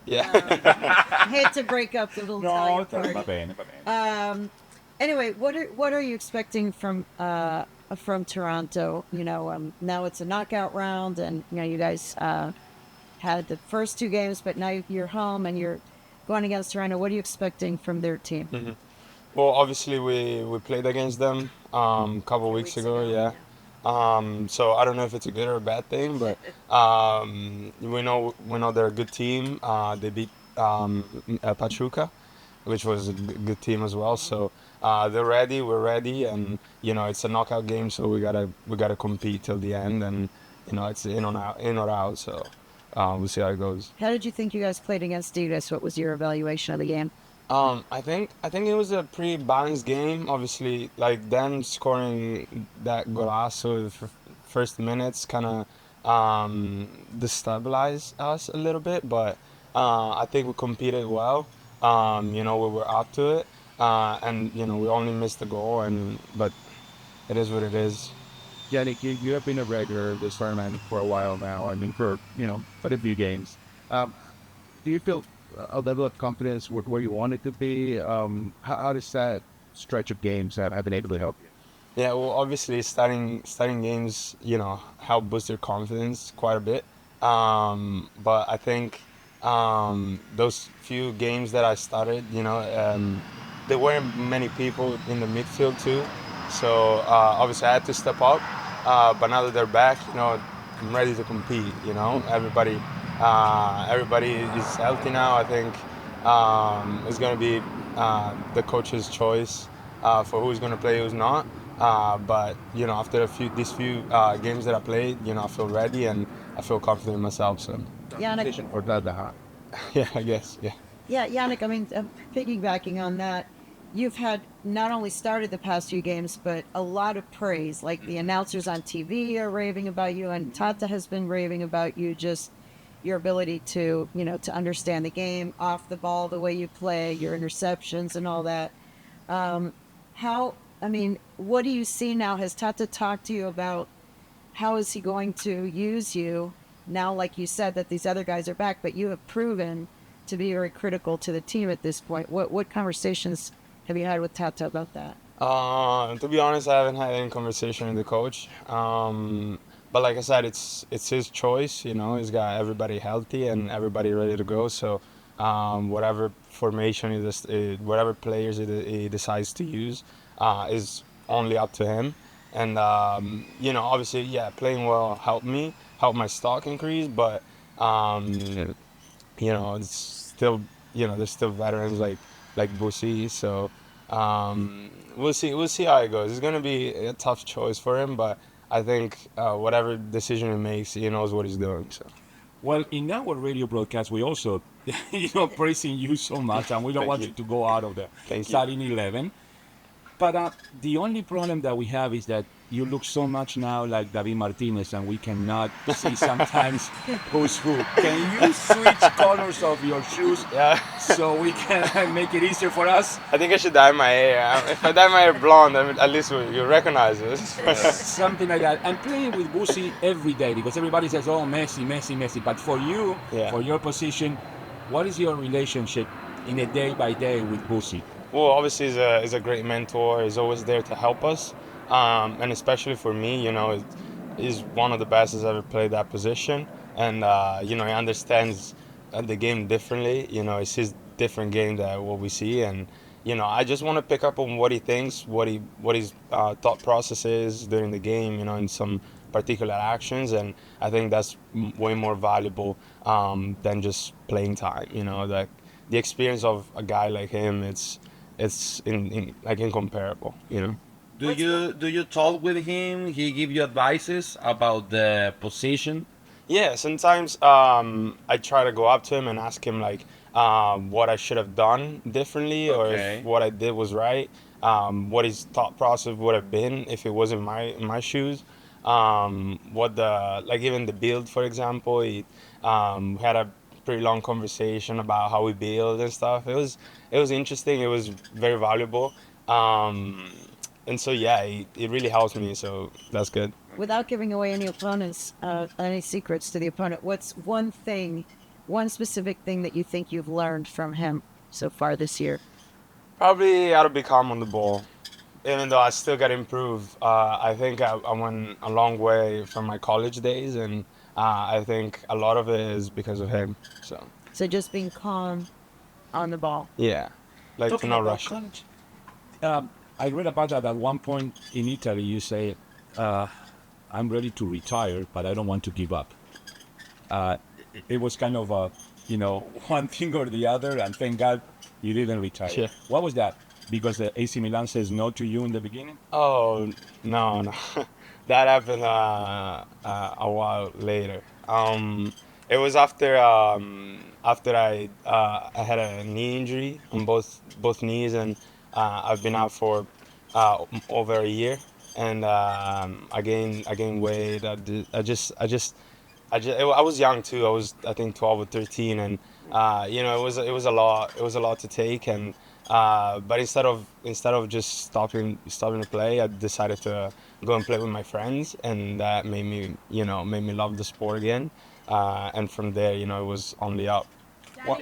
Yeah. I hate to break up the little No, Italian va party. bene, va bene. Um, anyway, what are you expecting from Toronto? Now it's a knockout round, and you guys had the first two games, but now you're home and you're going against Toronto. What are you expecting from their team? Well, obviously we played against them a couple Few weeks weeks ago, ago, yeah. yeah. So I don't know if it's a good or a bad thing, but we know they're a good team. They beat Pachuca, which was a good team as well. So they're ready, we're ready, and it's a knockout game, so we gotta compete till the end, and it's in or out. So we'll see how it goes. How did you think you guys played against Ditas? What was your evaluation of the game? I think it was a pretty balanced game. Obviously, like them scoring that golazo in the first minutes kind of destabilized us a little bit, but I think we competed well. We were up to it, and we only missed the goal, and but it is what it is. Yannick, you have been a regular of this tournament for a while now. I mean, for, quite a few games. Um, do you feel a level of confidence where you want it to be? How does that stretch of games have been able to help you? Yeah, well, obviously, starting games, help boost your confidence quite a bit. But I think those few games that I started, there weren't many people in the midfield too. So obviously, I had to step up. But now that they're back, I'm ready to compete. Everybody is healthy now. I think it's going to be the coach's choice for who's going to play, who's not. But after these few games that I played, I feel ready and I feel confident in myself. So Yannick, Competition for that, yeah, I guess, yeah. yeah, Yannick, I mean, piggybacking on that, you've had not only started the past few games, but a lot of praise. Like the announcers on TV are raving about you, and Tata has been raving about you. Just your ability to understand the game off the ball, the way you play, your interceptions, and all that. Um, I mean, what do you see now? Has Tata talked to you about how is he going to use you now? Like you said, that these other guys are back, but you have proven to be very critical to the team at this point. What conversations have you had with Tata about that? To be honest, I haven't had any conversation with the coach. But like I said, it's his choice. He's got everybody healthy and everybody ready to go. So whatever formation whatever players he decides to use, is only up to him. And obviously, yeah, playing well helped my stock increase. But it's still, there's still veterans like Busi. So we'll see how it goes. It's gonna be a tough choice for him, but I think whatever decision he makes, he knows what he's doing. So Well, in our radio broadcast, we also, praising you so much, and we don't thank want you, you to go out of the thank you. starting 11. But the only problem that we have is that you look so much now like David Martinez, and we cannot see sometimes who's who. Can you switch colors of your shoes Yeah, so we can make it easier for us? I think I should dye my hair. If I dye my hair blonde, I mean, at least you recognize this. Something like that. I'm playing with Busi every day because everybody says, "Oh, Messi, Messi, Messi." But for you, Yeah. for your position, what is your relationship in a day by day with Busi? Well, obviously, he's a great mentor. He's always there to help us, and especially for me, he's one of the best that's ever played that position, and he understands the game differently. It's his different game than what we see, and I just want to pick up on what he thinks, what his thought process is during the game. In some particular actions, and I think that's way more valuable than just playing time. Like the experience of a guy like him, it's like incomparable. Do you talk with him? He give you advices about the position. Yeah, sometimes I try to go up to him and ask him like what I should have done differently, or if Okay. what I did was right. What his thought process would have been if it was in my shoes. What the like even the build, for example, he had a pretty long conversation about how we build and stuff. It was interesting. It was very valuable. Um, and so yeah, it really helps me. So that's good. Without giving away any opponents, any secrets to the opponent, what's one thing one specific thing that you think you've learned from him so far this year? Probably how to be calm on the ball. Even though I still got to improve, I think I went a long way from my college days, and I think a lot of it is because of him. So So just being calm on the ball. yeah, like to Talking not about rush. college, I read about that at one point in Italy. You say, "I'm ready to retire, but I don't want to give up." It was kind of a, one thing or the other, and thank God you didn't retire. Yeah. What was that? Because the AC Milan says no to you in the beginning? Oh no, no, that happened a while later. It was after I had a knee injury on both knees, and I've been out for over a year, and I gained weight. I was young too. I was, I think, 12 or 13, and it was a lot to take, and but instead of just stopping to play, I decided to go and play with my friends, and that made me love the sport again, and from there, it was only up.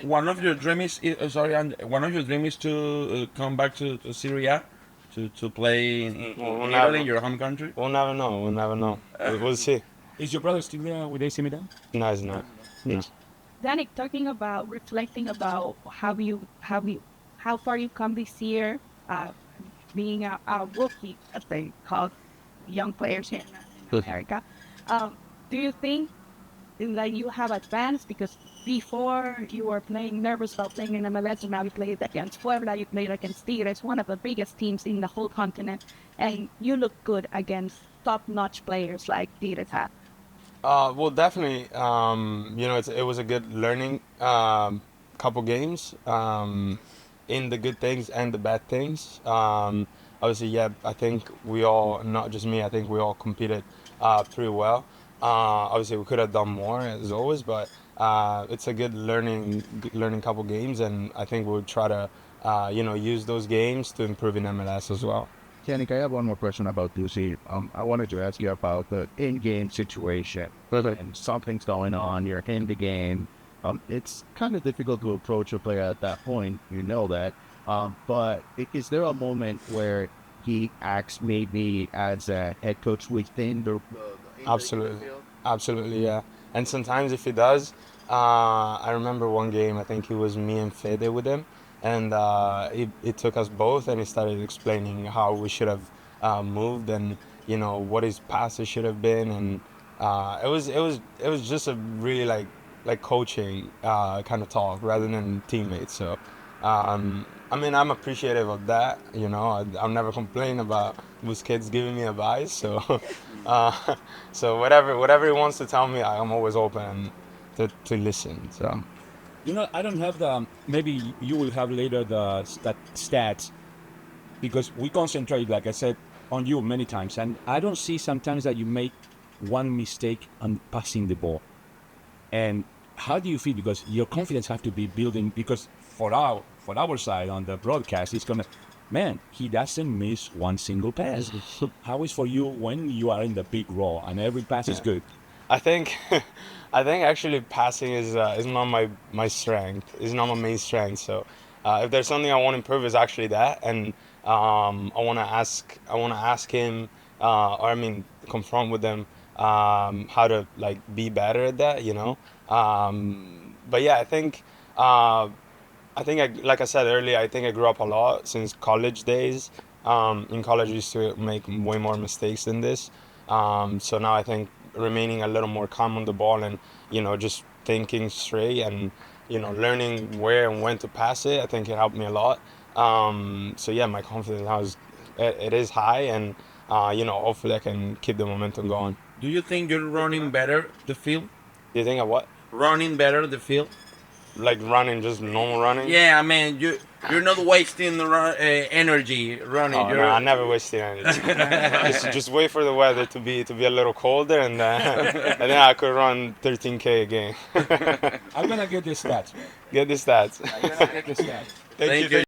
One of your dreams is sorry, and one of your dreams is to come back to Syria to play We'll in never, Italy, your home country. we'll never know. We'll never know. We'll see. Is your brother still there with AC Milan? No, it's not. No. Yannick, talking about reflecting about how far you come this year, being a rookie, as they call young players here in America. Do you think that you have advanced because before you were playing nervous about playing in MLS, and now you played against Puebla, you played against Tigres, one of the biggest teams in the whole continent, and you look good against top-notch players like Tigres have. Well, definitely. It was a good learning couple games, in the good things and the bad things. Obviously, yeah, I think we all, not just me, I think we all competed pretty well. Obviously, we could have done more as always, but it's a good learning couple games, and I think we'll try to use those games to improve in MLS as well. Yannick, I have one more question about Lucy. I wanted to ask you about the in-game situation. And something's going on, you're in the game. It's kind of difficult to approach a player at that point, you know that. But is there a moment where he acts maybe as a head coach within the Absolutely. Absolutely, yeah. And sometimes if he does, I remember one game, I think it was me and Fede with him, and it took us both, and he started explaining how we should have moved, and what his passes should have been, and it was just a really like coaching kind of talk rather than teammates. So I mean, I'm appreciative of that. I'll never complain about Busquets giving me advice. So, so whatever he wants to tell me, I'm always open to listen. So, I don't have maybe you will have later the stats, because we concentrate, like I said, on you many times, and I don't see sometimes that you make one mistake on passing the ball. And how do you feel? Because your confidence have to be building, because for our side on the broadcast, it's gonna, man, he doesn't miss one single pass. How is for you when you are in the big role and every pass is good? I think actually passing is not my strength. It's not my main strength. So if there's something I want to improve, is actually that, and I want to ask him, or I mean confront with him, how to like be better at that. But yeah, like I said earlier, I think I grew up a lot since college days. In college, I used to make way more mistakes than this. So now I think remaining a little more calm on the ball, and just thinking straight, and learning where and when to pass it, I think it helped me a lot. So yeah, my confidence now is high, and hopefully I can keep the momentum going. Do you think you're running better the field? Do you think of what? Running better the field? Like running, just normal running? Yeah, I mean you're not wasting the energy running. Oh, no, I never wasted energy. just wait for the weather to be a little colder, and then I could run 13K a game. I'm gonna get the stats. Get the stats. I'm gonna get the stats. Thank you,